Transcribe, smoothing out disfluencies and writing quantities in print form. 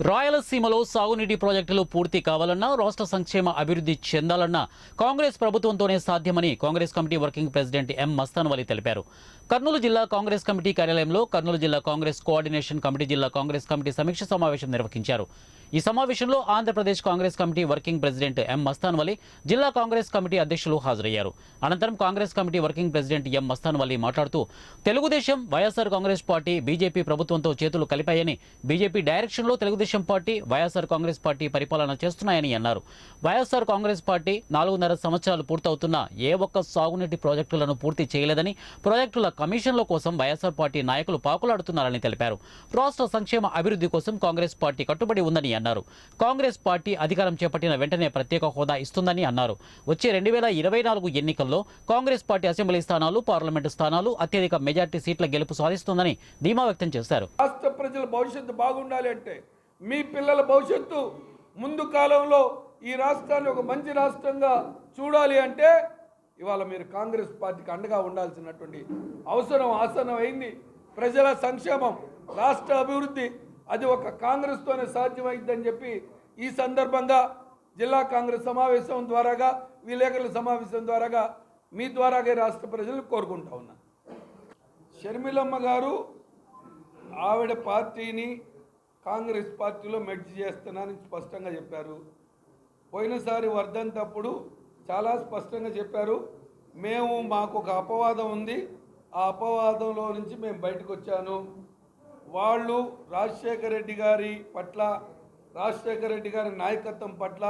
రాయలసీమలో సాగునీటి ప్రాజెక్టులు పూర్తి కావాలన్నా, రాష్ట్ర సంక్షేమ అభివృద్ధి చెందాలన్నా కాంగ్రెస్ ప్రభుత్వంతోనే సాధ్యమని Congress committee working president M Mastan Vali తెలిపారు. కర్నూలు జిల్లా కాంగ్రెస్ కమిటీ కార్యాలయంలో కర్నూలు జిల్లా కాంగ్రెస్ కోఆర్డినేషన్ కమిటీ జిల్లా కాంగ్రెస్ కమిటీ సమీక్ష సమావేశం నిర్వహించారు. ఈ సమావేశంలో Andhra Pradesh Congress committee working president M Mastan Vali, జిల్లా కాంగ్రెస్ కమిటీ అధ్యక్షులు హాజరయ్యారు. అనంతరం Congress committee working president M Mastan Vali మాట్లాడుతూ, Telugu Desam, YSR Congress party, BJP ప్రభుత్వంతో చేతులు కలిపాయని, బీజేపీ డైరెక్షన్లో Telugu Desam party, YSR Congress party పరిపాలన చేస్తున్నాయని అన్నారు. వైఎస్ఆర్ కాంగ్రెస్ పార్టీ 4.5 సంవత్సరాలు పూర్తవుతున్నా ఏ ఒక్క సాగునీటి ప్రాజెక్టులను పూర్తి చేయలేదని, ప్రాజెక్టుల కమిషన్ల కోసం వైఎస్ఆర్ పార్టీ నాయకులు పాకులాడుతున్నారని తెలిపారు. రాష్ట్ర సంక్షేమ అభివృద్ధి కోసం కాంగ్రెస్ పార్టీ కట్టుబడి ఉందని అన్నారు. కాంగ్రెస్ పార్టీ అధికారం చేపట్టిన వెంటనే ప్రత్యేక హోదా ఇస్తుందని అన్నారు. వచ్చే 2024 ఎన్నికల్లో కాంగ్రెస్ పార్టీ అసెంబ్లీ స్థానాలు, పార్లమెంటు స్థానాలు, అత్యధిక మెజార్టీ సీట్ల గెలుపు సాధిస్తుందని ధీమా వ్యక్తం చేశారు. రాష్ట్ర ప్రజల భవిష్యత్తు బాగుండాలి అంటే, మీ పిల్లల భవిష్యత్తు ముందు కాలంలో ఈ రాష్ట్రాన్ని ఒక మంచి రాష్ట్రంగా చూడాలి అంటే ఇవాళ మీరు కాంగ్రెస్ పార్టీకి అండగా ఉండాల్సినటువంటి అవసరం ఆసన్నమైంది. ప్రజల సంక్షేమం, రాష్ట్ర అభివృద్ధి అది ఒక కాంగ్రెస్తోనే సాధ్యమైందని చెప్పి ఈ సందర్భంగా జిల్లా కాంగ్రెస్ సమావేశం ద్వారాగా, విలేకరుల సమావేశం ద్వారాగా మీ ద్వారాగా రాష్ట్ర ప్రజలు కోరుకుంటా ఉన్నా. షర్మిలమ్మ గారు ఆవిడ పార్టీని కాంగ్రెస్ పార్టీలో మెర్జ్ చేస్తున్నానని స్పష్టంగా చెప్పారు. పోయినసారి వర్ధంతప్పుడు చాలా స్పష్టంగా చెప్పారు, మాకు ఒక అపవాదం ఉంది, ఆ అపవాదంలో నుంచి మేము బయటకు వచ్చాను. వాళ్ళు రాజశేఖర రెడ్డి గారి పట్ల, రాజశేఖర రెడ్డి గారి నాయకత్వం పట్ల